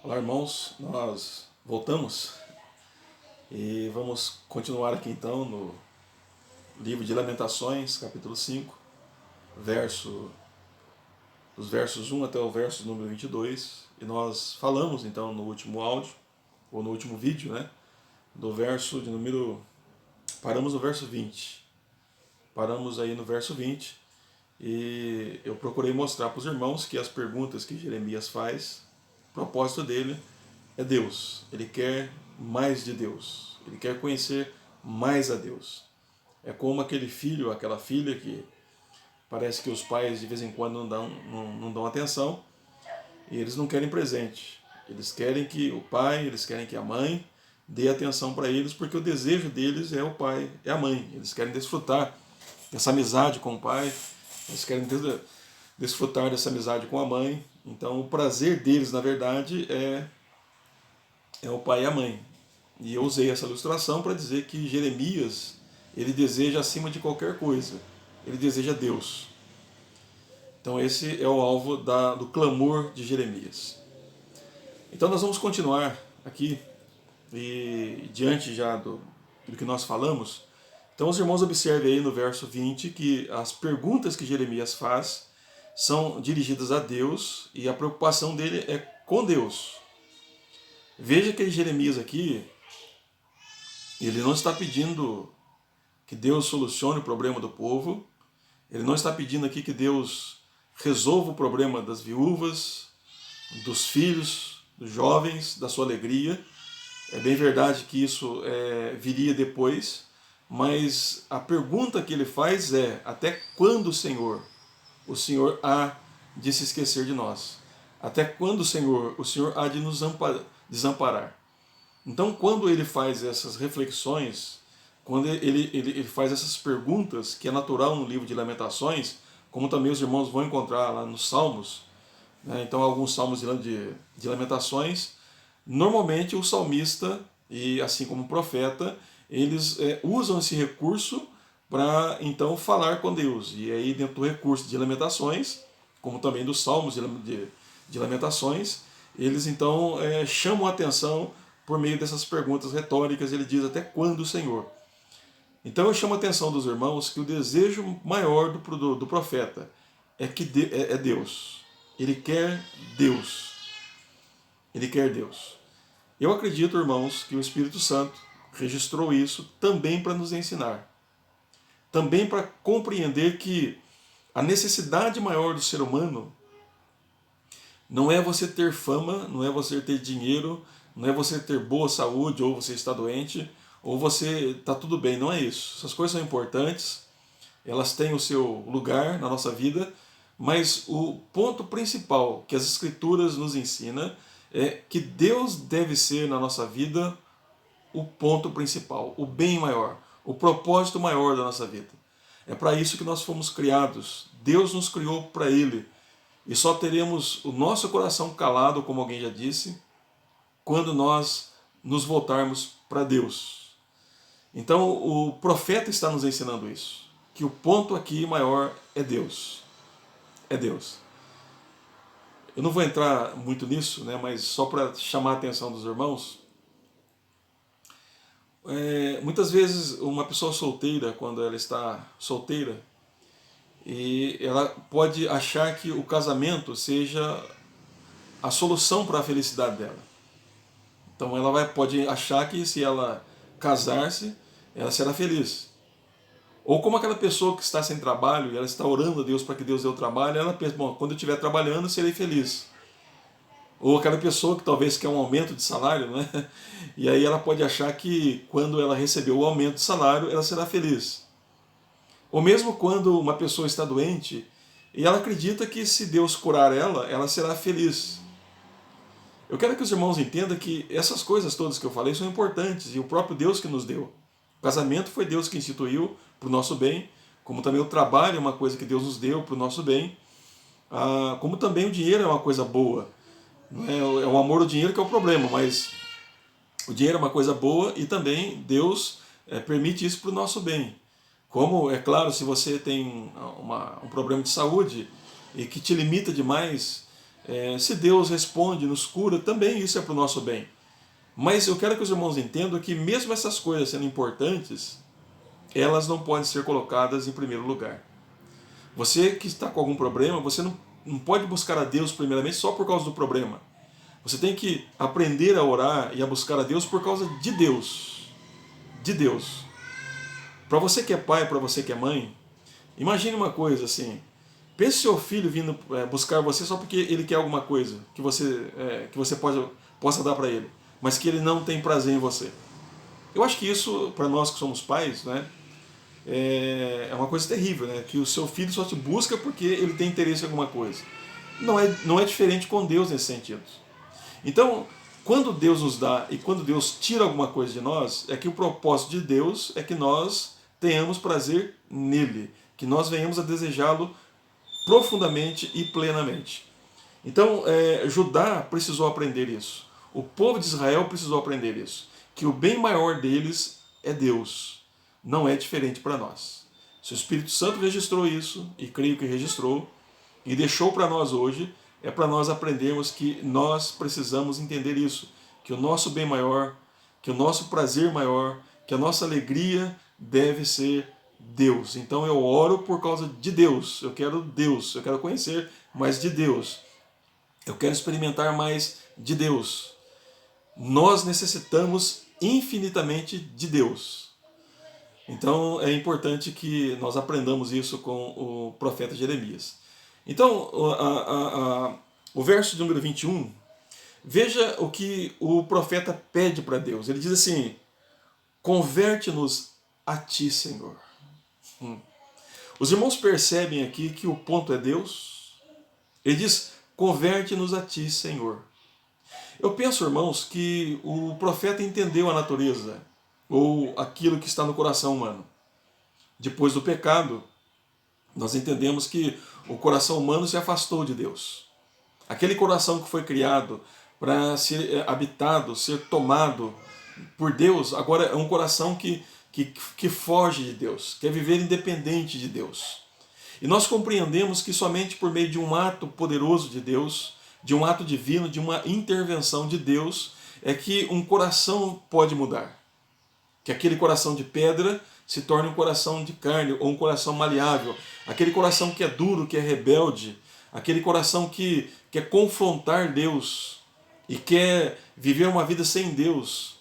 Olá, irmãos, nós voltamos e vamos continuar aqui então no livro de Lamentações, capítulo 5, dos versos 1 até o verso número 22. E nós falamos então no último áudio, ou no último vídeo, né, do verso de número. Paramos no verso 20. Paramos aí no verso 20 e eu procurei mostrar para os irmãos que as perguntas que Jeremias faz, o propósito dele é Deus. Ele quer mais de Deus. Ele quer conhecer mais a Deus. É como aquele filho, aquela filha que parece que os pais de vez em quando não dão atenção e eles não querem presente. Eles querem que o pai, eles querem que a mãe dê atenção para eles, porque o desejo deles é o pai, é a mãe. Eles querem desfrutar dessa amizade com o pai, eles querem desfrutar dessa amizade com a mãe. Então o prazer deles, na verdade, é o pai e a mãe. E eu usei essa ilustração para dizer que Jeremias, ele deseja acima de qualquer coisa, ele deseja Deus. Então esse é o alvo do clamor de Jeremias. Então nós vamos continuar aqui, e diante já do que nós falamos. Então os irmãos observem aí no verso 20 que as perguntas que Jeremias faz são dirigidas a Deus e a preocupação dele é com Deus. Veja que Jeremias aqui, ele não está pedindo que Deus solucione o problema do povo, ele não está pedindo aqui que Deus resolva o problema das viúvas, dos filhos, dos jovens, da sua alegria. É bem verdade que isso viria depois, mas a pergunta que ele faz é: até quando, Senhor, o Senhor há de se esquecer de nós? Até quando, Senhor, o Senhor há de nos desamparar? Então, quando ele faz essas reflexões, quando ele faz essas perguntas, que é natural no livro de Lamentações, como também os irmãos vão encontrar lá nos Salmos, né? Então alguns salmos de Lamentações, normalmente o salmista, e assim como o profeta, eles usam esse recurso para então falar com Deus. E aí dentro do recurso de Lamentações, como também dos Salmos de Lamentações, eles então chamam a atenção por meio dessas perguntas retóricas. Ele diz: até quando, Senhor? Então eu chamo a atenção dos irmãos que o desejo maior do profeta é Deus. Ele quer Deus. Ele quer Deus. Eu acredito, irmãos, que o Espírito Santo registrou isso também para nos ensinar. Também para compreender que a necessidade maior do ser humano não é você ter fama, não é você ter dinheiro, não é você ter boa saúde, ou você está doente, ou você está tudo bem. Não é isso. Essas coisas são importantes, elas têm o seu lugar na nossa vida, mas o ponto principal que as Escrituras nos ensinam é que Deus deve ser na nossa vida o ponto principal, o bem maior, o propósito maior da nossa vida. É para isso que nós fomos criados. Deus nos criou para Ele. E só teremos o nosso coração calado, como alguém já disse, quando nós nos voltarmos para Deus. Então o profeta está nos ensinando isso, que o ponto aqui maior é Deus. É Deus. Eu não vou entrar muito nisso, né, mas só para chamar a atenção dos irmãos, muitas vezes uma pessoa solteira, quando ela está solteira, e ela pode achar que o casamento seja a solução para a felicidade dela. Então ela pode achar que se ela casar-se, ela será feliz. Ou como aquela pessoa que está sem trabalho e ela está orando a Deus para que Deus dê o trabalho, ela pensa: bom, quando eu estiver trabalhando, serei feliz. Ou aquela pessoa que talvez quer um aumento de salário, né? E aí ela pode achar que quando ela receber o aumento de salário, ela será feliz. Ou mesmo quando uma pessoa está doente e ela acredita que se Deus curar ela, ela será feliz. Eu quero que os irmãos entendam que essas coisas todas que eu falei são importantes e o próprio Deus que nos deu. O casamento foi Deus que instituiu para o nosso bem, como também o trabalho é uma coisa que Deus nos deu para o nosso bem, como também o dinheiro é uma coisa boa. Não é o amor ao dinheiro que é o problema, mas o dinheiro é uma coisa boa e também Deus permite isso para o nosso bem. Como, é claro, se você tem um problema de saúde e que te limita demais, Se Deus responde, nos cura, também isso é para o nosso bem. Mas eu quero que os irmãos entendam que mesmo essas coisas sendo importantes, elas não podem ser colocadas em primeiro lugar. Você que está com algum problema, você não pode buscar a Deus primeiramente só por causa do problema. Você tem que aprender a orar e a buscar a Deus por causa de Deus. De Deus. Para você que é pai, para você que é mãe, imagine uma coisa assim. Pense seu filho vindo buscar você só porque ele quer alguma coisa que você possa dar para ele, mas que ele não tem prazer em você. Eu acho que isso, para nós que somos pais, né, é uma coisa terrível, né? Que o seu filho só te busca porque ele tem interesse em alguma coisa. Não é diferente com Deus nesse sentido. Então, quando Deus nos dá e quando Deus tira alguma coisa de nós, é que o propósito de Deus é que nós tenhamos prazer nele, que nós venhamos a desejá-lo profundamente e plenamente. Então, Judá precisou aprender isso. O povo de Israel precisou aprender isso. Que o bem maior deles é Deus. Não é diferente para nós. Se o Espírito Santo registrou isso, e creio que registrou, e deixou para nós hoje, é para nós aprendermos que nós precisamos entender isso. Que o nosso bem maior, que o nosso prazer maior, que a nossa alegria deve ser Deus. Então eu oro por causa de Deus. Eu quero conhecer mais de Deus. Eu quero experimentar mais de Deus. Nós necessitamos infinitamente de Deus. Então é importante que nós aprendamos isso com o profeta Jeremias. Então, o verso número 21, veja o que o profeta pede para Deus. Ele diz assim: converte-nos a ti, Senhor. Os irmãos percebem aqui que o ponto é Deus. Ele diz: converte-nos a ti, Senhor. Eu penso, irmãos, que o profeta entendeu a natureza, ou aquilo que está no coração humano. Depois do pecado, nós entendemos que o coração humano se afastou de Deus. Aquele coração que foi criado para ser habitado, ser tomado por Deus, agora é um coração que foge de Deus, quer viver independente de Deus. E nós compreendemos que somente por meio de um ato poderoso de Deus, de um ato divino, de uma intervenção de Deus, é que um coração pode mudar. Que aquele coração de pedra se torne um coração de carne, ou um coração maleável. Aquele coração que é duro, que é rebelde, aquele coração que quer confrontar Deus e quer viver uma vida sem Deus.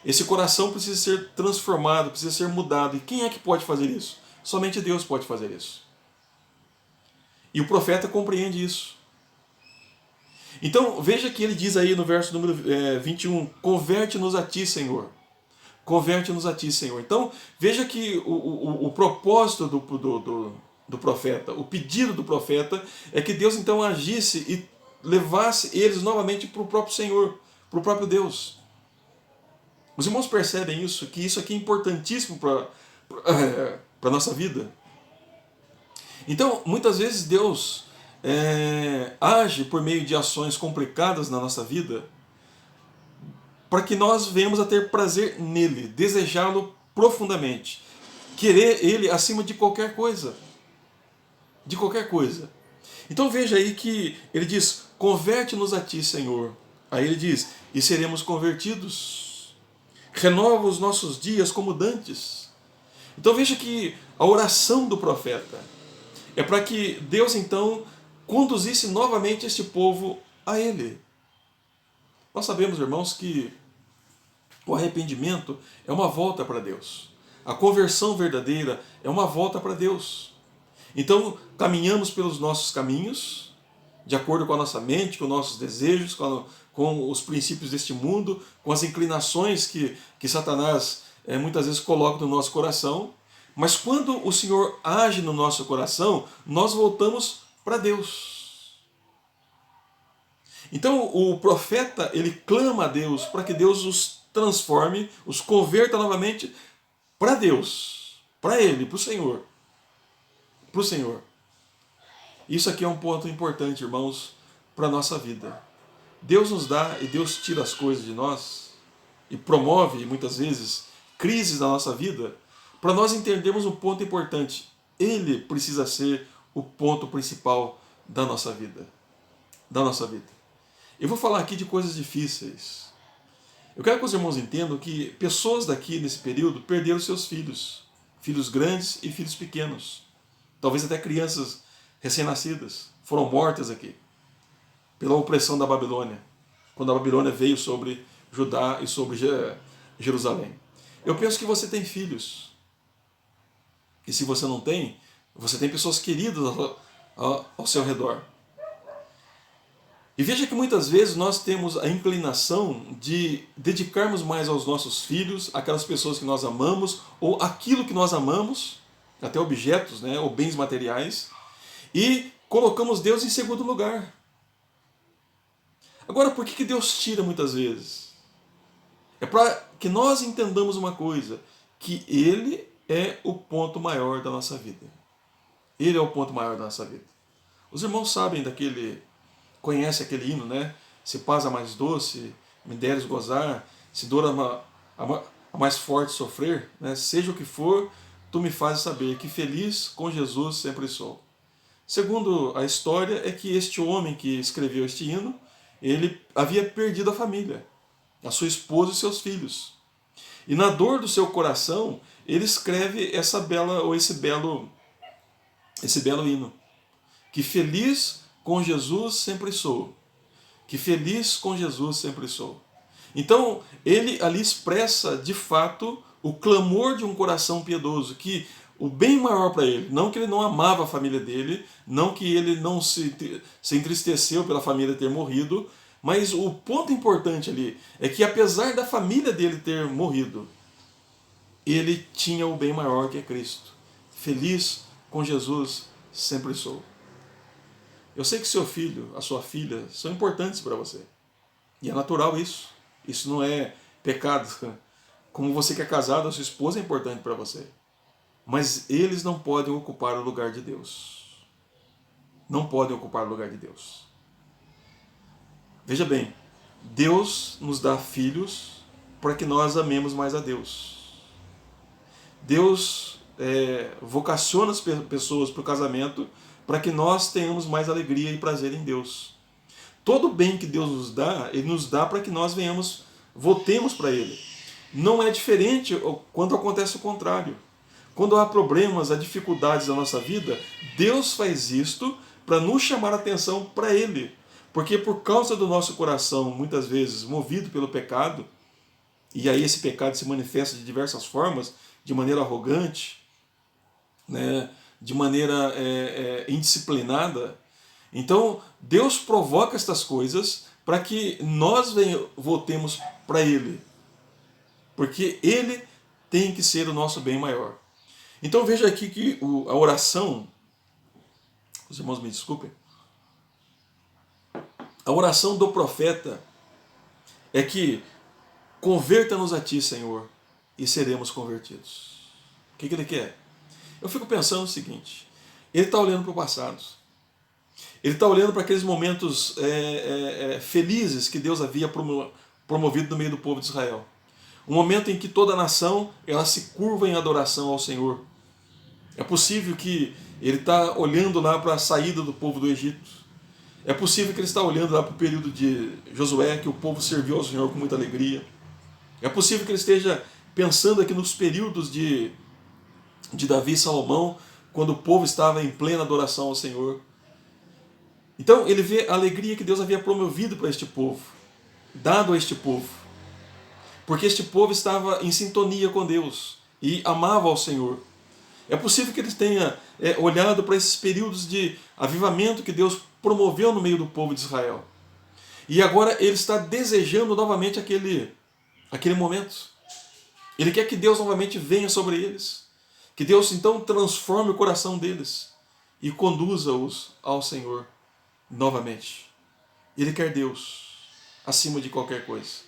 Esse coração precisa ser transformado, precisa ser mudado. E quem é que pode fazer isso? Somente Deus pode fazer isso. E o profeta compreende isso. Então veja que ele diz aí no verso número 21, converte-nos a ti, Senhor. Converte-nos a ti, Senhor. Então veja que o propósito do profeta, o pedido do profeta é que Deus então agisse e levasse eles novamente para o próprio Senhor, para o próprio Deus. Os irmãos percebem isso, que isso aqui é importantíssimo para a nossa vida. Então, muitas vezes Deus age por meio de ações complicadas na nossa vida para que nós venhamos a ter prazer nele, desejá-lo profundamente, querer ele acima de qualquer coisa. De qualquer coisa. Então veja aí que ele diz, converte-nos a ti, Senhor. Aí ele diz, e seremos convertidos. Renova os nossos dias como dantes. Então veja que a oração do profeta é para que Deus então conduzisse novamente este povo a ele. Nós sabemos, irmãos, que o arrependimento é uma volta para Deus. A conversão verdadeira é uma volta para Deus. Então, caminhamos pelos nossos caminhos, de acordo com a nossa mente, com os nossos desejos, com os princípios deste mundo, com as inclinações que Satanás muitas vezes coloca no nosso coração. Mas quando o Senhor age no nosso coração, nós voltamos para Deus. Então o profeta, ele clama a Deus para que Deus os transforme, os converta novamente para Deus, para Ele, para o Senhor. Para o Senhor. Isso aqui é um ponto importante, irmãos, para a nossa vida. Deus nos dá e Deus tira as coisas de nós e promove, muitas vezes, crises na nossa vida, para nós entendermos um ponto importante. Ele precisa ser o ponto principal da nossa vida. da nossa vida. Eu vou falar aqui de coisas difíceis. Eu quero que os irmãos entendam que pessoas daqui nesse período perderam seus filhos. Filhos grandes e filhos pequenos. Talvez até crianças recém-nascidas foram mortas aqui pela opressão da Babilônia, quando a Babilônia veio sobre Judá e sobre Jerusalém. Eu penso que você tem filhos. E se você não tem, você tem pessoas queridas ao seu redor. E veja que muitas vezes nós temos a inclinação de dedicarmos mais aos nossos filhos, aquelas pessoas que nós amamos, ou aquilo que nós amamos, até objetos, né, ou bens materiais, e colocamos Deus em segundo lugar. Agora, por que Deus tira muitas vezes? É para que nós entendamos uma coisa, que Ele é o ponto maior da nossa vida. Ele é o ponto maior da nossa vida. Os irmãos sabem conhece aquele hino, né? Se paz a mais doce, me deres gozar, se dor a mais forte sofrer, né? Seja o que for, tu me fazes saber que feliz com Jesus sempre sou. Segundo a história, é que este homem que escreveu este hino, ele havia perdido a família, a sua esposa e seus filhos. E na dor do seu coração, ele escreve esse belo hino. Que feliz com Jesus sempre sou. Que feliz com Jesus sempre sou. Então, ele ali expressa, de fato, o clamor de um coração piedoso, que o bem maior para ele, não que ele não amava a família dele, não que ele não se entristeceu pela família ter morrido, mas o ponto importante ali é que, apesar da família dele ter morrido, ele tinha o bem maior que é Cristo. Feliz com Jesus sempre sou. Eu sei que seu filho, a sua filha, são importantes para você. E é natural isso. Isso não é pecado. Como você que é casado, a sua esposa é importante para você. Mas eles não podem ocupar o lugar de Deus. Não podem ocupar o lugar de Deus. Veja bem, Deus nos dá filhos para que nós amemos mais a Deus. Deus vocaciona as pessoas para o casamento para que nós tenhamos mais alegria e prazer em Deus. Todo bem que Deus nos dá, Ele nos dá para que nós voltemos para Ele. Não é diferente quando acontece o contrário. Quando há problemas, há dificuldades na nossa vida, Deus faz isto para nos chamar a atenção para Ele. Porque por causa do nosso coração, muitas vezes movido pelo pecado, e aí esse pecado se manifesta de diversas formas, de maneira arrogante, né, de maneira indisciplinada. Então, Deus provoca estas coisas para que nós voltemos para Ele. Porque Ele tem que ser o nosso bem maior. Então veja aqui que a oração, os irmãos me desculpem, a oração do profeta é que converta-nos a Ti, Senhor, e seremos convertidos. O que ele quer? Eu fico pensando o seguinte, ele está olhando para o passado, ele está olhando para aqueles momentos felizes que Deus havia promovido no meio do povo de Israel. Um momento em que toda a nação ela se curva em adoração ao Senhor. É possível que ele está olhando lá para a saída do povo do Egito. É possível que ele está olhando lá para o período de Josué, que o povo serviu ao Senhor com muita alegria. É possível que ele esteja pensando aqui nos períodos de Davi e Salomão, quando o povo estava em plena adoração ao Senhor. Então ele vê a alegria que Deus havia promovido para este povo, dado a este povo. Porque este povo estava em sintonia com Deus e amava ao Senhor. É possível que ele tenha olhado para esses períodos de avivamento que Deus promoveu no meio do povo de Israel. E agora ele está desejando novamente aquele momento. Ele quer que Deus novamente venha sobre eles. Que Deus então transforme o coração deles e conduza-os ao Senhor novamente. Ele quer Deus acima de qualquer coisa.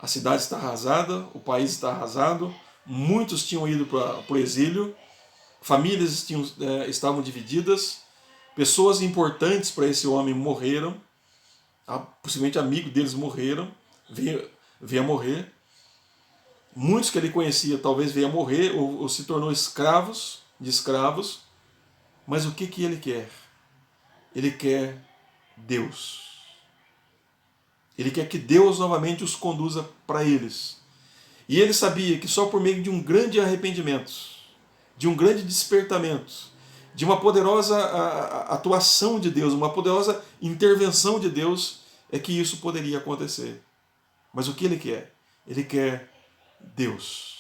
A cidade está arrasada, o país está arrasado, muitos tinham ido para o exílio, famílias estavam divididas, pessoas importantes para esse homem morreram, possivelmente amigos deles morreram, veio a morrer. Muitos que ele conhecia talvez veio a morrer ou se tornou de escravos. Mas o que ele quer? Ele quer Deus. Ele quer que Deus novamente os conduza para eles. E ele sabia que só por meio de um grande arrependimento, de um grande despertamento, de uma poderosa atuação de Deus, uma poderosa intervenção de Deus, é que isso poderia acontecer. Mas o que ele quer? Ele quer Deus.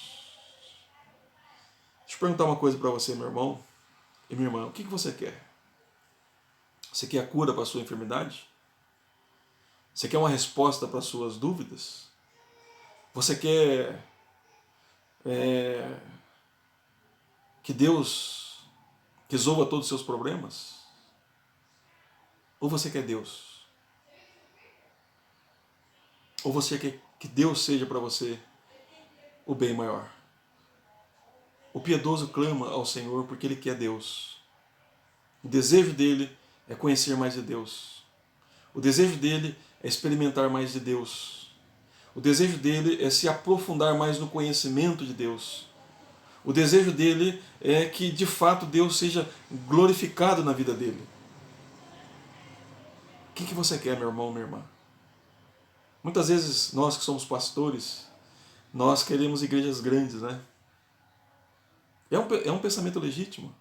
Deixa eu perguntar uma coisa para você, meu irmão e minha irmã. O que você quer? Você quer a cura para a sua enfermidade? Você quer uma resposta para as suas dúvidas? Você quer que Deus resolva todos os seus problemas? Ou você quer Deus? Ou você quer que Deus seja para você o bem maior? O piedoso clama ao Senhor porque ele quer Deus. O desejo dele é conhecer mais de Deus. O desejo dele é experimentar mais de Deus. O desejo dele é se aprofundar mais no conhecimento de Deus. O desejo dele é que de fato Deus seja glorificado na vida dele. O que você quer, meu irmão, minha irmã? Muitas vezes nós que somos pastores, nós queremos igrejas grandes, né? É um pensamento legítimo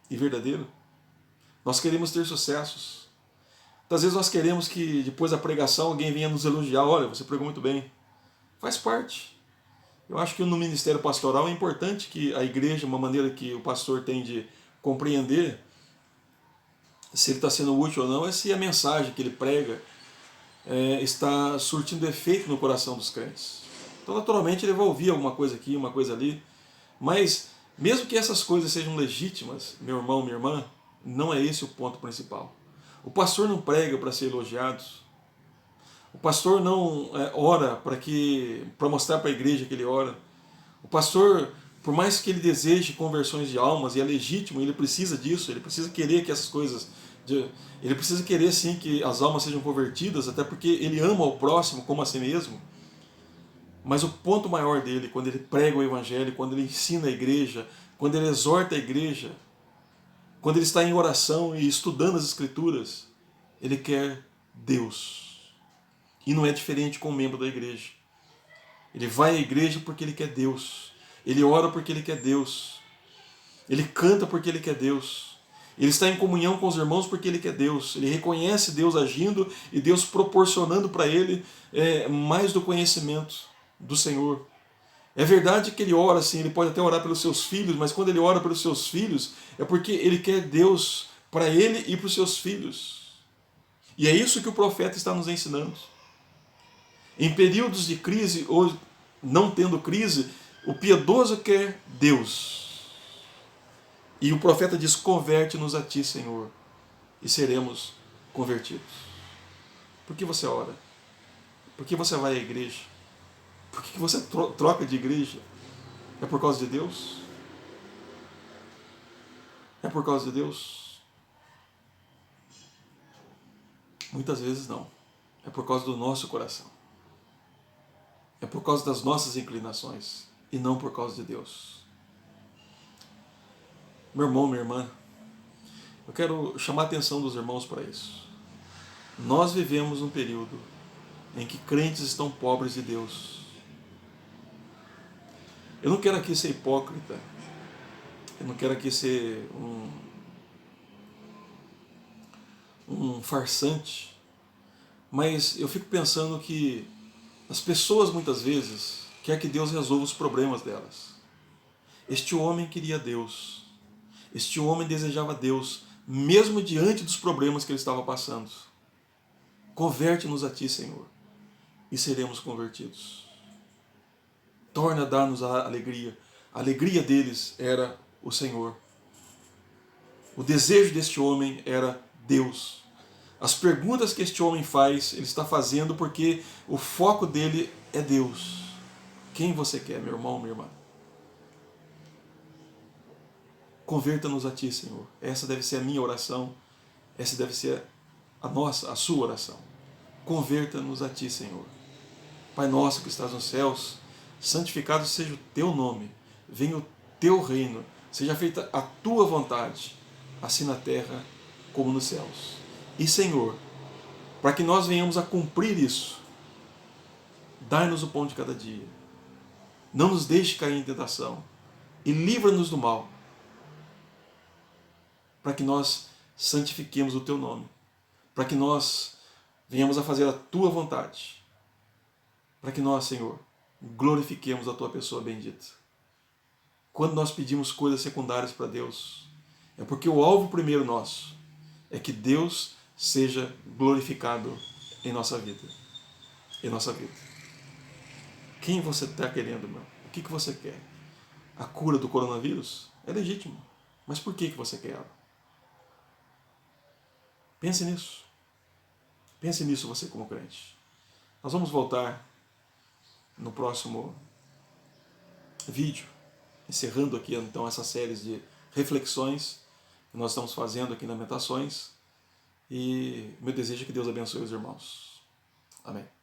e verdadeiro. Nós queremos ter sucessos. Muitas vezes nós queremos que depois da pregação alguém venha nos elogiar. Olha, você pregou muito bem. Faz parte. Eu acho que no ministério pastoral é importante que a igreja, uma maneira que o pastor tem de compreender se ele está sendo útil ou não, é se a mensagem que ele prega está surtindo efeito no coração dos crentes. Então, naturalmente, ele vai ouvir alguma coisa aqui, uma coisa ali, mas mesmo que essas coisas sejam legítimas, meu irmão, minha irmã, não é esse o ponto principal. O pastor não prega para ser elogiado. O pastor não ora para mostrar para a igreja que ele ora. O pastor, por mais que ele deseje conversões de almas, e é legítimo, ele precisa disso, ele precisa querer que essas coisas... Ele precisa querer sim que as almas sejam convertidas, até porque ele ama o próximo como a si mesmo. Mas o ponto maior dele, quando ele prega o evangelho, quando ele ensina a igreja, quando ele exorta a igreja, quando ele está em oração e estudando as escrituras, ele quer Deus. E não é diferente com um membro da igreja. Ele vai à igreja porque ele quer Deus. Ele ora porque ele quer Deus. Ele canta porque ele quer Deus. Ele está em comunhão com os irmãos porque ele quer Deus. Ele reconhece Deus agindo e Deus proporcionando para ele mais do conhecimento do Senhor. É verdade que ele ora assim, ele pode até orar pelos seus filhos, mas quando ele ora pelos seus filhos, é porque ele quer Deus para ele e para os seus filhos. E é isso que o profeta está nos ensinando. Em períodos de crise ou não tendo crise, o piedoso quer Deus. E o profeta diz: converte-nos a ti, Senhor, e seremos convertidos. Por que você ora? Por que você vai à igreja? Por que você troca de igreja? É por causa de Deus? É por causa de Deus? Muitas vezes não. É por causa do nosso coração. É por causa das nossas inclinações e não por causa de Deus. Meu irmão, minha irmã, eu quero chamar a atenção dos irmãos para isso. Nós vivemos um período em que crentes estão pobres de Deus. Eu não quero aqui ser hipócrita, eu não quero aqui ser um farsante, mas eu fico pensando que as pessoas muitas vezes querem que Deus resolva os problemas delas. Este homem queria Deus, este homem desejava Deus, mesmo diante dos problemas que ele estava passando. Converte-nos a ti, Senhor, e seremos convertidos. Torna a dar-nos a alegria. A alegria deles era o Senhor. O desejo deste homem era Deus. As perguntas que este homem faz, ele está fazendo porque o foco dele é Deus. Quem você quer, meu irmão, minha irmã? Converta-nos a ti, Senhor. Essa deve ser a minha oração. Essa deve ser a sua oração. Converta-nos a ti, Senhor. Pai nosso que estás nos céus, santificado seja o teu nome. Venha o teu reino. Seja feita a tua vontade, assim na terra como nos céus. E, Senhor, para que nós venhamos a cumprir isso. Dai-nos o pão de cada dia. Não nos deixe cair em tentação. E livra-nos do mal, para que nós santifiquemos o Teu nome, para que nós venhamos a fazer a Tua vontade, para que nós, Senhor, glorifiquemos a Tua pessoa bendita. Quando nós pedimos coisas secundárias para Deus, é porque o alvo primeiro nosso é que Deus seja glorificado em nossa vida. Em nossa vida. Quem você está querendo, meu? O que você quer? A cura do coronavírus? É legítimo. Mas por que você quer ela? Pense nisso. Pense nisso você como crente. Nós vamos voltar no próximo vídeo, encerrando aqui então essa série de reflexões que nós estamos fazendo aqui na Lamentações. E meu desejo é que Deus abençoe os irmãos. Amém.